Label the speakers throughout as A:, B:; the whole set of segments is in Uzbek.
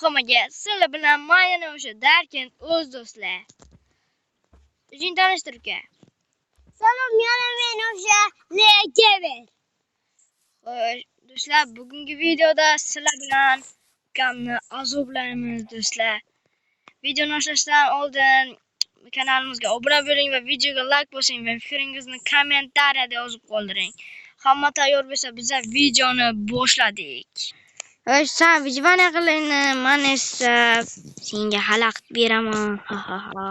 A: hammaga. Sizlar bilan mana o'sha Darkent o'z do'stlar. O'zing tanishtir uka.
B: Salom, yana men o'sha Lekever.
A: Xo'sh, do'stlar, bugungi videoda sizlar bilan ukamni azoblaymiz do'stlar. Videoni boshlashdan oldin kanalimizga obuna bo'ling va videoga like bosing va fikringizni kommentariyada yozib qoldiring. Hamma tayyor bo'lsa, biz videoni boshladik. Xo'sh, sen vijvana qilingni, men esa senga xalaqit beraman. Ha ha ha.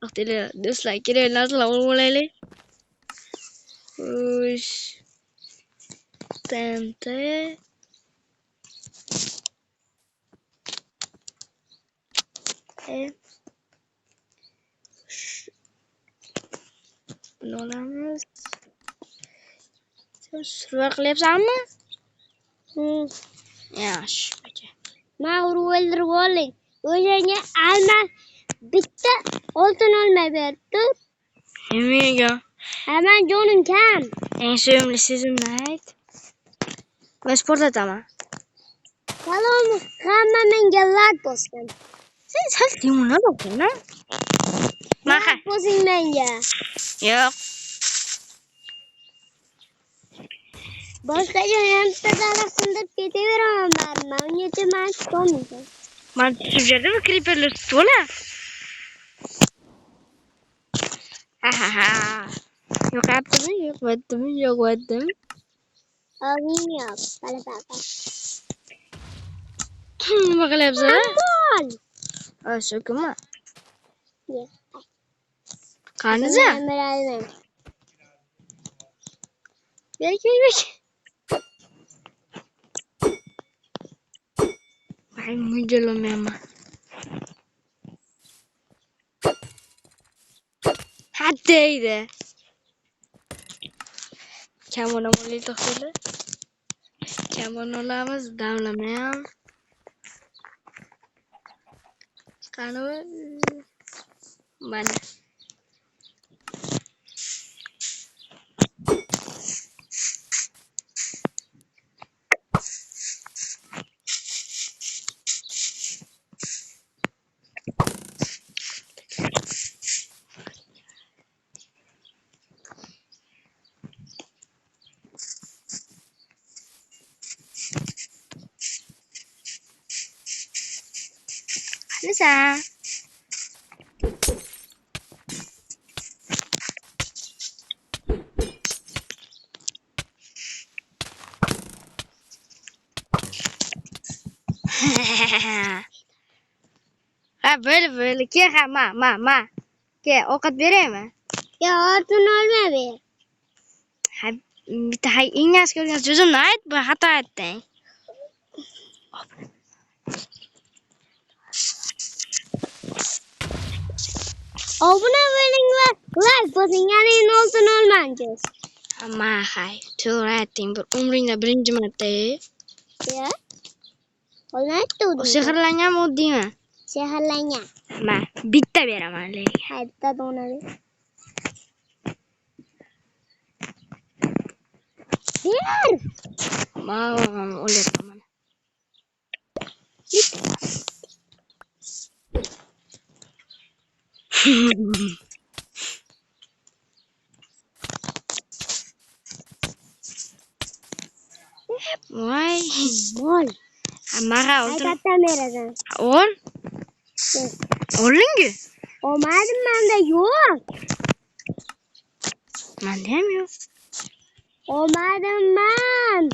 A: Vaqtida do'stlar, kerak narsalar olib olaylik. Xo'sh. Tente. Bunu olamiz. Survar qilyapsanmi? Yaxshi, aka.
B: Mag'rur o'ldirib oling. O'shanga alma bitta oltin olma berdi.
A: Nimaga?
B: Hemen jonim kam.
A: Eng sevimli sezimni ayt. Men sportlataman.
B: Salom, hamma menga like bosgan.
A: Sen sal limonad olsana. Maha.
B: Bosing menga.
A: Yo'q.
B: Boshqa joyimda daraxt sindirib ketaveraman barma. Uning uchun men tutolmayman.
A: Men tushib yerdimmi creeperlar to'la? Ha ha ha. Yo'qotdimi? Yo'qotdimi?
B: Oving yo'q. Bala baba.
A: Nima qilyapsan?
B: Bol.
A: Shukuma.
B: Yo'q.
A: Qaniza?
B: Bilmayman.
A: Bek. Ay, mujallayman. Haddaydi. Kamon olib to'xtaydi. Kamon olamiz, damlamayam. Qani mana. Lisa. Ha böyle ke ha ma. Ke ovqat beraymi?
B: Ya oltin olma ber.
A: Ha bitta hay ingas ko'rgan so'zimni ayt, bu xato aytding.
B: Obuna bo'ling va like bosing. Yana oltin olmangiz.
A: Ama hay, to'g'ri aytding. Bir umringda birinchi marta.
B: Ya. Olmaydi
A: O sehrlangan oddiymi?
B: Sehrlangan.
A: Ma, bitta beraman lekin.
B: Ha, bitta dona ber. Ber.
A: Ma, o'lyapman. Voy,
B: Bol.
A: amaga oltin.
B: Qayerdan berasan?
A: Ol. Olingi.
B: Olmadim menda yo'q.
A: Menda ham yo'q.
B: Olmadim men.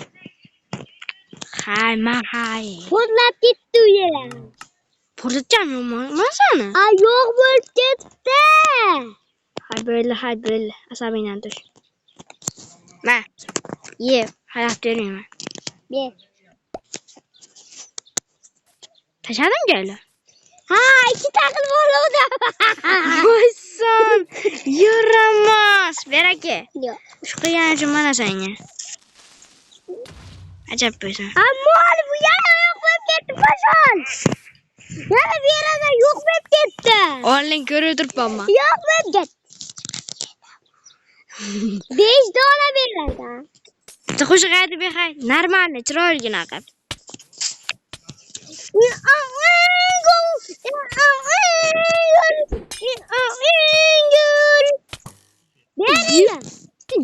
A: Hay, ma hay.
B: Portlab ketdi u yerlar.
A: Portlatjam yo'qmi seni?
B: A yo'q bo'lib ketdi.
A: Hay böyle. Asabingdan tush. Ma. Ye, hayot bermayman.
B: Ber.
A: Tashlading gayli.
B: Ha, ikki taqil bo'ldi.
A: Voyson, yuramas. Ber aka.
B: Yo'q.
A: Shu qilgan uchun mana senga. Ajab bo'lsin.
B: Ammo bu yana yo'q bo'lib ketdi qachon? Yana bu yerda yo'q bo'lib ketdi.
A: Oldin ko'rib turibman.
B: Yo'q bo'lib ketdi. 5 dona berasan.
A: Bitta qo'shiq aytib ber, hay. Normalniy, chiroyligina qilib.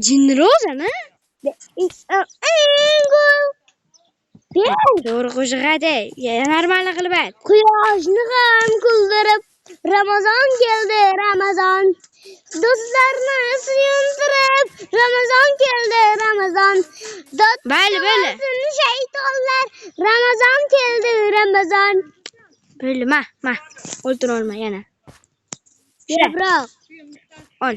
A: Jinni o'zana. To'g'ri qo'shiq aytay. Normalni qilib ayt.
B: Quyoshni ham kuldirib, Ramazon keldi, Ramazon. Do'stlarni suyuntirib, Ramazon keldi, Ramazon.
A: Bayli.
B: Shaytonlar, Ramazon keldi, Ramazon.
A: Bayli, ma. O'ltir olma yana.
B: Yabroq.
A: Ol.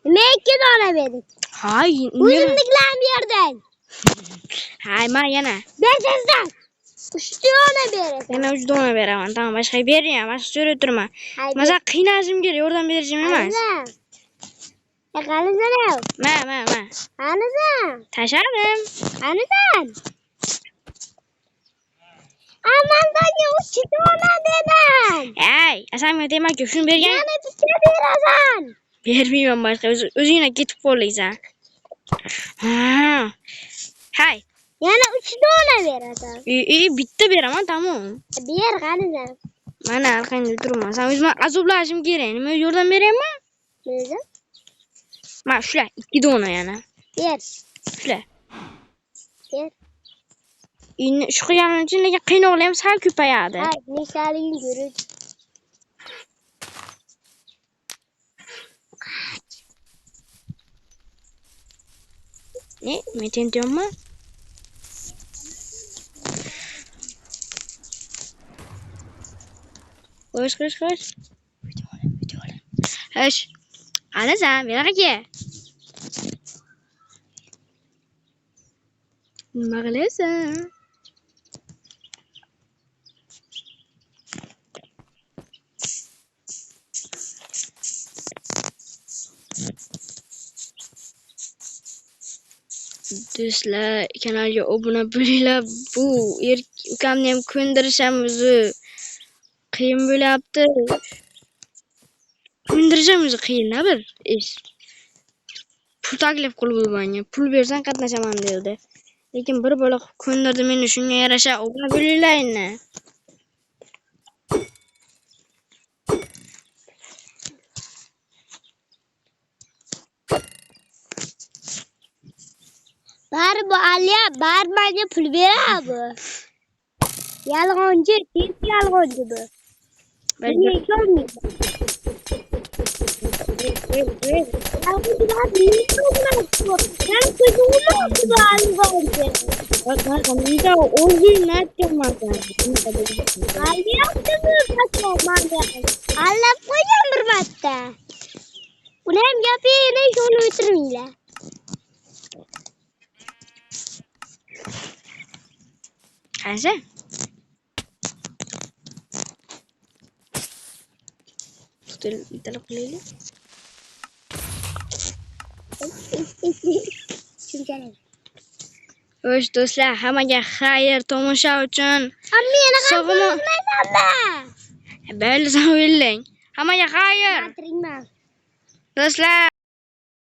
B: Nima 2 dona bering?
A: Hay,
B: O'zimniklarni yerdan.
A: hay, ma yana.
B: Bersizdan. 3 dona bering.
A: Yana 3 dona beraman. Tamam, boshqa bermayman. Boshqa so'rab turma. Maza qiynashim kerak, yordam berishim emas.
B: Qanasan?
A: Ma.
B: Qanasan?
A: Tashladim.
B: Qanasan? Amandagi 3 dona dedim.
A: Hey, asamga demak, shuni bergan.
B: Yana bitta berasan.
A: Bermayman boshqa. O'zingna ketib qo'ylaysan. Hay.
B: Yana 3 dona berasan.
A: Bitta beraman, tamom.
B: Ber qanasan?
A: Mana orqangda turman. Sen o'zim azoblashim kerak. Nima yordam berayapman?
B: Nega?
A: Mana shular 2 dona yana.
B: Ber.
A: Shular.
B: Ber.
A: Endi shu qilganim uchun lekin qiynog'im ham sal ko'payadi.
B: Ha, nechtaligini ko'rib.
A: Ne? Men tentyapman. Qo'sh. Video oling. Hosh. Qanasan? Buyoqqa kel. Nima qilasan? Do'stlar, kanalga obuna bo'linglar. Bu ukamni ham ko'ndirishamiz. Qiyin bo'lyapti. Ko'ndirishamiz qiyin-a bir ish. Pul taklif qilib menga. Pul bersan qatnashaman dedi. Lekin bir bola ko'ndirdi meni, shunga yarasha obuna bo'linglar endi.
B: Bari bu Aliya, bari menga pul beradi. Yolg'onchi, tez yolg'onchi bu. Menga ishonmaydi. Allab qo'ygan bir marta. Uni ham gapini shuni o'tirmanglar.
A: Qancha? Bitalab qilaylik.
B: Shunchalik.
A: Xo'sh do'stlar, hammaga xayr tomosha uchun.
B: Meni ham
A: Sog'mi?
B: ko'rmaysanmi?
A: Bo'lsa o'ylang. Hammaga xayr.
B: Gapiringman.
A: Do'stlar